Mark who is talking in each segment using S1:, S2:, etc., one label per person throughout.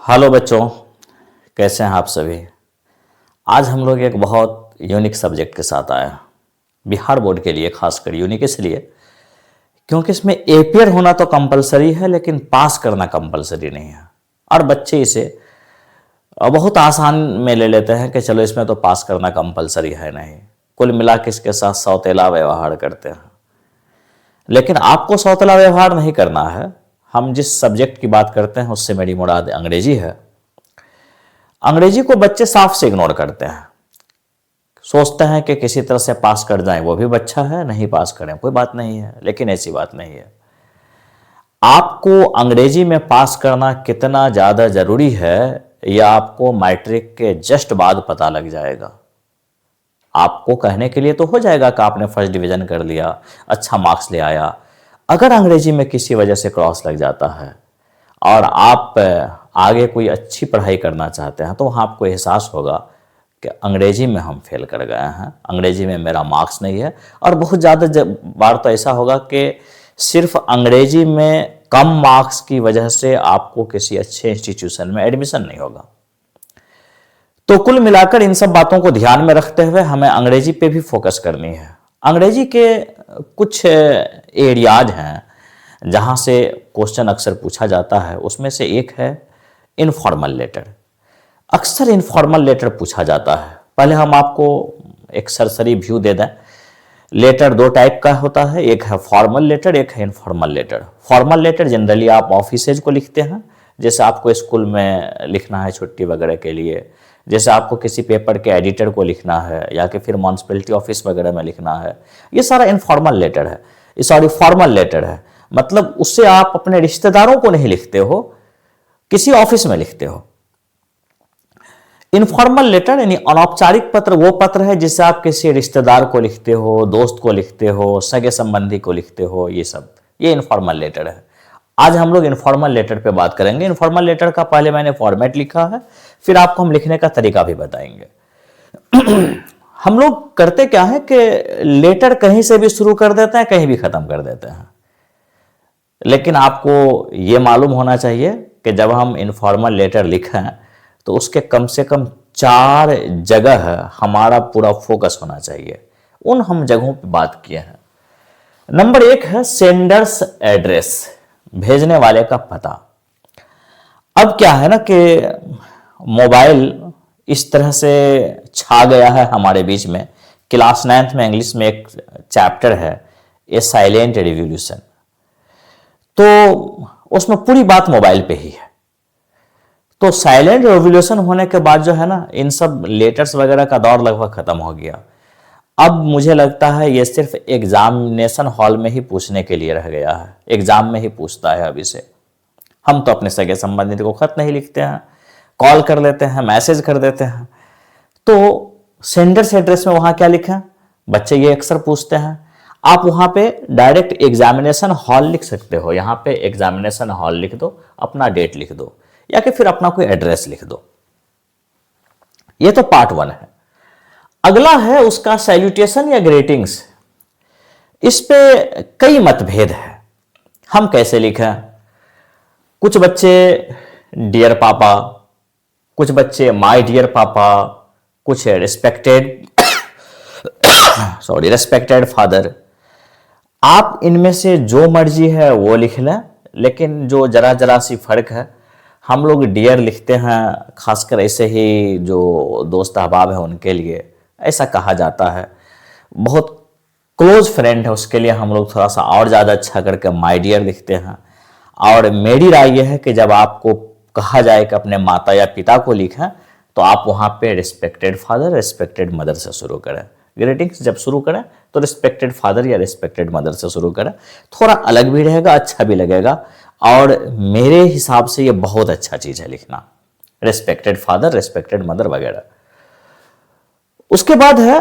S1: Hello बच्चों, कैसे हैं आप सभी। आज हम लोग एक बहुत यूनिक सब्जेक्ट के साथ आए हैं। बिहार बोर्ड के लिए खासकर यूनिक इसलिए क्योंकि इसमें एपियर होना तो कंपलसरी है लेकिन पास करना कंपलसरी नहीं है। और बच्चे इसे बहुत आसान में ले लेते हैं कि चलो इसमें तो पास करना कंपलसरी है नहीं। कुल मिला के इसके साथ सौतेला व्यवहार करते हैं, लेकिन आपको सौतेला व्यवहार नहीं करना है। हम जिस सब्जेक्ट की बात करते हैं उससे मेरी मुराद अंग्रेजी है। अंग्रेजी को बच्चे साफ से इग्नोर करते हैं, सोचते हैं कि किसी तरह से पास कर जाएं, वो भी बच्चा है, नहीं पास करें कोई बात नहीं है। लेकिन ऐसी बात नहीं है। आपको अंग्रेजी में पास करना कितना ज़्यादा ज़रूरी है यह आपको मैट्रिक के जस्ट बाद पता लग जाएगा। आपको कहने के लिए तो हो जाएगा कि आपने फर्स्ट डिवीज़न कर लिया, अच्छा मार्क्स ले आया। अगर अंग्रेजी में किसी वजह से क्रॉस लग जाता है और आप आगे कोई अच्छी पढ़ाई करना चाहते हैं तो वहाँ आपको एहसास होगा कि अंग्रेजी में हम फेल कर गए हैं, अंग्रेजी में मेरा मार्क्स नहीं है। और बहुत ज़्यादा बार तो ऐसा होगा कि सिर्फ अंग्रेजी में कम मार्क्स की वजह से आपको किसी अच्छे इंस्टीट्यूशन में एडमिशन नहीं होगा। तो कुल मिलाकर इन सब बातों को ध्यान में रखते हुए हमें अंग्रेजी पे भी फोकस करनी है। अंग्रेजी के कुछ एरियाज हैं जहाँ से क्वेश्चन अक्सर पूछा जाता है। उसमें से एक है इनफॉर्मल लेटर। अक्सर इनफॉर्मल लेटर पूछा जाता है। पहले हम आपको एक सरसरी व्यू दे दें। लेटर दो टाइप का होता है, एक है फॉर्मल लेटर, एक है informal letter. Formal letter generally आप ऑफिसेज को लिखते हैं, जैसे आपको स्कूल में लिखना है छुट्टी वगैरह के लिए, जैसे आपको किसी पेपर के एडिटर को लिखना है या कि फिर म्यूनसिपैलिटी ऑफिस वगैरह में लिखना है। ये सारा इनफॉर्मल लेटर है, सॉरी फॉर्मल लेटर है। मतलब उससे आप अपने रिश्तेदारों को नहीं लिखते हो, किसी ऑफिस में लिखते हो। इनफॉर्मल लेटर यानी अनौपचारिक पत्र वो पत्र है जिससे आप किसी रिश्तेदार को लिखते हो, दोस्त को लिखते हो, सगे संबंधी को लिखते हो। ये इनफॉर्मल लेटर है। आज हम लोग इनफॉर्मल लेटर पे बात करेंगे। इनफॉर्मल लेटर का पहले मैंने फॉर्मेट लिखा है, फिर आपको हम लिखने का तरीका भी बताएंगे। हम लोग करते क्या है कि लेटर कहीं से भी शुरू कर देते हैं, कहीं भी खत्म कर देते हैं। लेकिन आपको ये मालूम होना चाहिए कि जब हम इनफॉर्मल लेटर लिखें तो उसके कम से कम 4 जगह हमारा पूरा फोकस होना चाहिए। उन हम जगहों पे बात किए हैं। नंबर 1 है सेंडर्स एड्रेस, भेजने वाले का पता। अब क्या है ना कि मोबाइल इस तरह से छा गया है हमारे बीच में। क्लास 9th में इंग्लिश में एक चैप्टर है ए साइलेंट रिवॉल्यूशन, तो उसमें पूरी बात मोबाइल पे ही है। तो साइलेंट रिवॉल्यूशन होने के बाद जो है ना, इन सब लेटर्स वगैरह का दौर लगभग खत्म हो गया। अब मुझे लगता है ये सिर्फ एग्जामिनेशन हॉल में ही पूछने के लिए रह गया है, एग्जाम में ही पूछता है अभी से। हम तो अपने सगे संबंधित को खत नहीं लिखते हैं, कॉल कर लेते हैं, मैसेज कर देते हैं। तो सेंडर्स एड्रेस में वहां क्या लिखें, बच्चे ये अक्सर पूछते हैं। आप वहां पे डायरेक्ट एग्जामिनेशन हॉल लिख सकते हो। यहाँ पे एग्जामिनेशन हॉल लिख दो, अपना डेट लिख दो, या कि फिर अपना कोई एड्रेस लिख दो। ये तो पार्ट 1 है। अगला है उसका सैल्यूटेशन या ग्रीटिंग्स। इस पे कई मतभेद है, हम कैसे लिखें। कुछ बच्चे डियर पापा, कुछ बच्चे माय डियर पापा, कुछ रिस्पेक्टेड रिस्पेक्टेड फादर। आप इनमें से जो मर्जी है वो लिख लें, लेकिन जो जरा जरा सी फर्क है, हम लोग डियर लिखते हैं खासकर ऐसे ही जो दोस्त अहबाब है उनके लिए, ऐसा कहा जाता है। बहुत क्लोज फ्रेंड है उसके लिए हम लोग थोड़ा सा और ज़्यादा अच्छा करके माय डियर लिखते हैं। और मेरी राय यह है कि जब आपको कहा जाए कि अपने माता या पिता को लिखें तो आप वहाँ पे रिस्पेक्टेड फादर, रिस्पेक्टेड मदर से शुरू करें। ग्रीटिंग्स जब शुरू करें तो रिस्पेक्टेड फादर या रिस्पेक्टेड मदर से शुरू करें। थोड़ा अलग भी रहेगा, अच्छा भी लगेगा, और मेरे हिसाब से ये बहुत अच्छा चीज़ है लिखना, रिस्पेक्टेड फादर, रिस्पेक्टेड मदर वगैरह। उसके बाद है,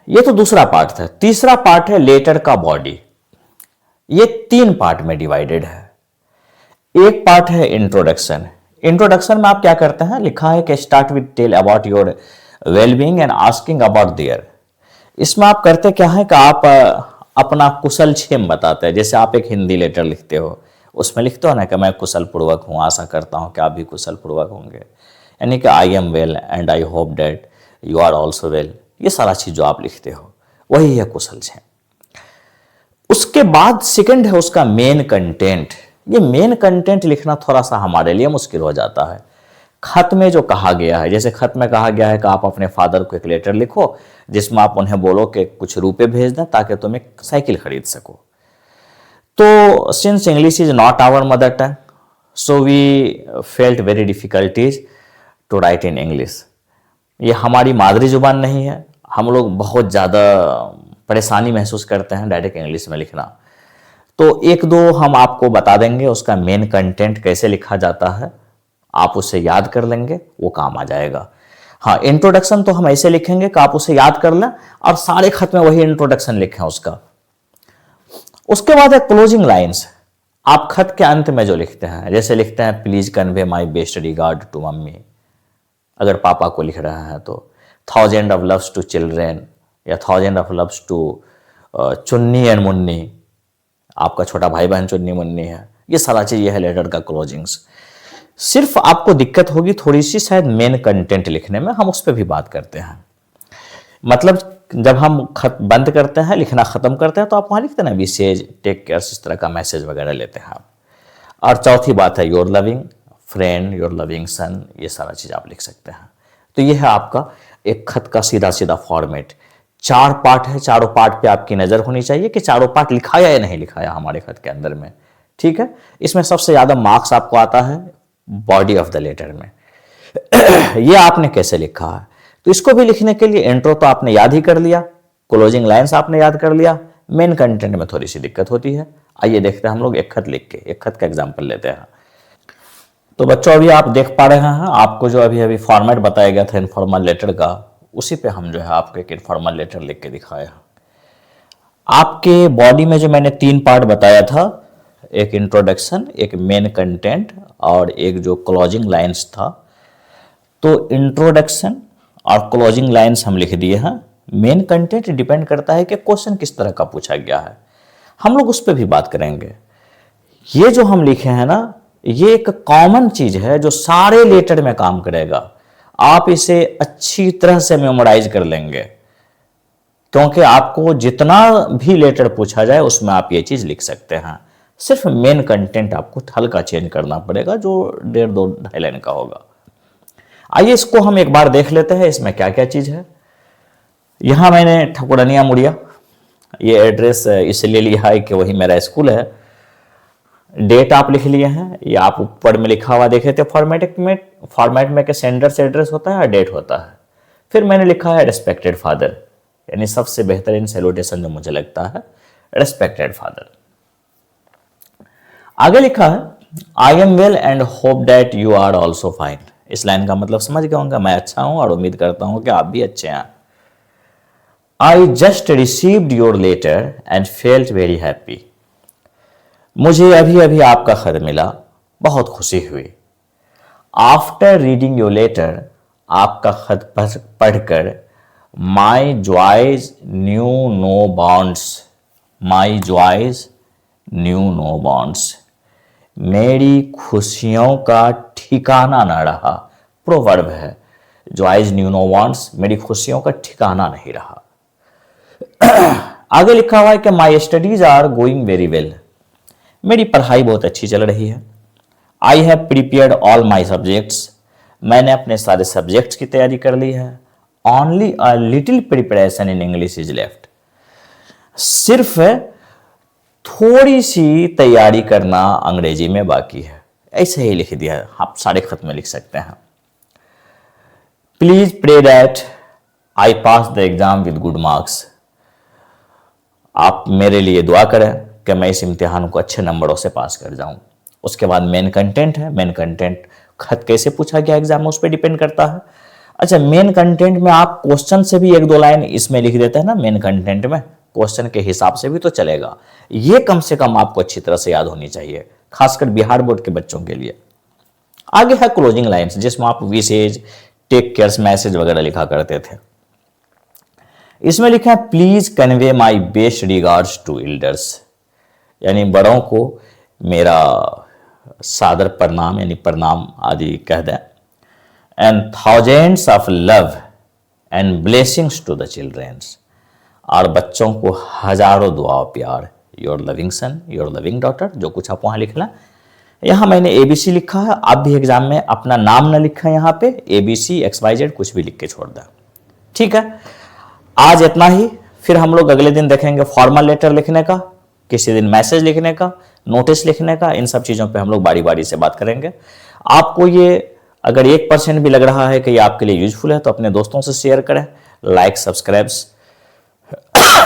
S1: ये तो दूसरा पार्ट था। तीसरा पार्ट है लेटर का बॉडी। ये 3 पार्ट में डिवाइडेड है। एक पार्ट है इंट्रोडक्शन। इंट्रोडक्शन में आप क्या करते हैं, लिखा है कि start with tell about your wellbeing and asking about their. इसमें आप करते क्या है कि आप अपना कुशल क्षेम बताते हैं। जैसे आप एक हिंदी लेटर लिखते हो, उसमें लिखते हो ना कि मैं कुशल पूर्वक हूँ, आशा करता हूँ कि आप भी कुशल पूर्वक होंगे, यानी कि I am well and I hope that you are also well. ये सारा चीज़ जो आप लिखते हो वही है कुशल से। उसके बाद सेकंड है उसका मेन कंटेंट। ये मेन कंटेंट लिखना थोड़ा सा हमारे लिए मुश्किल हो जाता है। खत में जो कहा गया है, जैसे खत में कहा गया है कि आप अपने फादर को एक लेटर लिखो जिसमें आप उन्हें बोलो कि कुछ रुपए भेज दें ताकि तुम एक साइकिल खरीद सको। तो since English is not our mother tongue, so we felt very difficulties to write in English. ये हमारी मादरी जुबान नहीं है, हम लोग बहुत ज़्यादा परेशानी महसूस करते हैं डायरेक्ट इंग्लिश में लिखना। तो एक दो हम आपको बता देंगे उसका मेन कंटेंट कैसे लिखा जाता है, आप उसे याद कर लेंगे, वो काम आ जाएगा। हाँ, इंट्रोडक्शन तो हम ऐसे लिखेंगे कि आप उसे याद कर लें और सारे खत में वही इंट्रोडक्शन लिखें उसका। उसके बाद है क्लोजिंग लाइंस। आप खत के अंत में जो लिखते हैं, जैसे लिखते हैं please convey my best regard to mummy, अगर पापा को लिख रहे हैं तो 1000 ऑफ लव्स टू चिल्ड्रेन या 1000 ऑफ लव्स टू चुन्नी एंड मुन्नी, आपका छोटा भाई बहन चुन्नी मुन्नी है। ये सारा चीज ये है लेटर का क्लोजिंग्स। सिर्फ आपको दिक्कत होगी थोड़ी सी शायद मेन कंटेंट लिखने में, हम उस पर भी बात करते हैं। मतलब जब हम खत बंद करते हैं, लिखना खत्म करते हैं, तो आप वहां लिखते हैं ना विशेष टेक केयर, इस तरह का मैसेज वगैरह लेते हैं आप। और चौथी बात है your loving friend, your loving सन, ये सारा चीज आप लिख सकते हैं। तो ये है आपका एक खत का सीधा सीधा फॉर्मेट। 4 पार्ट है, चारों पार्ट पे आपकी नजर होनी चाहिए कि चारों पार्ट लिखाया या नहीं लिखाया हमारे खत के अंदर में। ठीक है, इसमें सबसे ज्यादा मार्क्स आपको आता है बॉडी ऑफ द लेटर में। ये आपने कैसे लिखा है, तो इसको भी लिखने के लिए इंट्रो तो आपने याद ही कर लिया, क्लोजिंग लाइंस आपने याद कर लिया, मेन कंटेंट में थोड़ी सी दिक्कत होती है। आइए देखते हैं हम लोग एक खत लिख के, एक खत का एग्जाम्पल लेते हैं। तो बच्चों अभी आप देख पा रहे हैं, आपको जो अभी अभी फॉर्मेट बताया गया था इनफॉर्मल लेटर का, उसी पे हम जो है आपको एक इनफॉर्मल लेटर लिख के दिखाया। आपके बॉडी में जो मैंने 3 पार्ट बताया था, एक इंट्रोडक्शन, एक मेन कंटेंट और एक जो क्लोजिंग लाइंस था, तो इंट्रोडक्शन और क्लोजिंग लाइंस हम लिख दिए हैं। मेन कंटेंट डिपेंड करता है कि क्वेश्चन किस तरह का पूछा गया है, हम लोग उस पर भी बात करेंगे। ये जो हम लिखे हैं ना, ये एक कॉमन चीज है जो सारे लेटर में काम करेगा। आप इसे अच्छी तरह से मेमोराइज कर लेंगे, क्योंकि आपको जितना भी लेटर पूछा जाए उसमें आप ये चीज लिख सकते हैं। सिर्फ मेन कंटेंट आपको हल्का चेंज करना पड़ेगा, जो 1.5-2 लाइन का होगा। आइए इसको हम एक बार देख लेते हैं, इसमें क्या क्या चीज है। यहां मैंने ठकुरनिया मुड़िया ये एड्रेस इसलिए लिया है कि वही मेरा स्कूल है। डेट आप लिख लिए हैं, ये आप ऊपर में लिखा हुआ देखे थे फॉर्मेट में के सेंडर से एड्रेस होता है और डेट होता है। फिर मैंने लिखा है रिस्पेक्टेड फादर, यानी सबसे बेहतरीन सैल्यूटेशन जो मुझे लगता है, रिस्पेक्टेड फादर। आगे लिखा है I am well and hope that you are also fine. इस लाइन का मतलब समझ गए होंगे, मैं अच्छा हूं और उम्मीद करता हूं कि आप भी अच्छे हैं। I just received your letter and felt very happy. मुझे अभी अभी आपका खत मिला, बहुत खुशी हुई। आफ्टर रीडिंग योर लेटर, आपका खत पढ़कर my joys knew no bounds, my joys knew no bounds, मेरी खुशियों का ठिकाना न रहा। प्रोवर्ब है, जॉयज न्यू नो बाउंड्स, मेरी खुशियों का ठिकाना नहीं रहा। आगे लिखा हुआ है कि my studies are going very well, मेरी पढ़ाई बहुत अच्छी चल रही है। I have prepared all my subjects, मैंने अपने सारे सब्जेक्ट्स की तैयारी कर ली है। Only a little preparation in English is left, सिर्फ थोड़ी सी तैयारी करना अंग्रेजी में बाकी है। ऐसे ही लिख दिया है, आप सारे खत में लिख सकते हैं। Please pray that I pass the exam with good marks, आप मेरे लिए दुआ करें कि मैं इस इम्तिहान को अच्छे नंबरों से पास कर जाऊं। उसके बाद मेन कंटेंट है, मेन कंटेंट खत कैसे पूछा गया एग्जाम में उस पर डिपेंड करता है। अच्छा, मेन कंटेंट में आप क्वेश्चन से भी 1-2 लाइन इसमें लिख देते हैं ना, मेन कंटेंट में क्वेश्चन के हिसाब से भी तो चलेगा। ये कम से कम आपको अच्छी तरह से याद होनी चाहिए, खासकर बिहार बोर्ड के बच्चों के लिए। आगे है क्लोजिंग लाइन्स, जिसमें आप विशेष टेक केयर मैसेज वगैरह लिखा करते थे। इसमें लिखा है please convey my best regards to elders, यानी बड़ों को मेरा सादर प्रणाम यानी प्रणाम आदि कह दें। And thousands of love and blessings to the childrens, और बच्चों को हजारों दुआ प्यार। Your loving son, your loving daughter, जो कुछ आप वहां लिखना। यहाँ मैंने ABC लिखा है, आप भी एग्जाम में अपना नाम न लिखा यहाँ पे, ABC XYZ कुछ भी लिख के छोड़ दें, ठीक है। आज इतना ही, फिर हम लोग अगले दिन देखेंगे फॉर्मल लेटर लिखने का, किसी दिन मैसेज लिखने का, नोटिस लिखने का, इन सब चीज़ों पे हम लोग बारी बारी से बात करेंगे। आपको ये अगर 1% भी लग रहा है कि ये आपके लिए यूजफुल है तो अपने दोस्तों से शेयर करें, लाइक सब्सक्राइब्स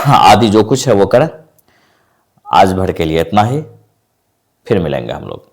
S1: आदि जो कुछ है वो करें। आज भर के लिए इतना ही, फिर मिलेंगे हम लोग।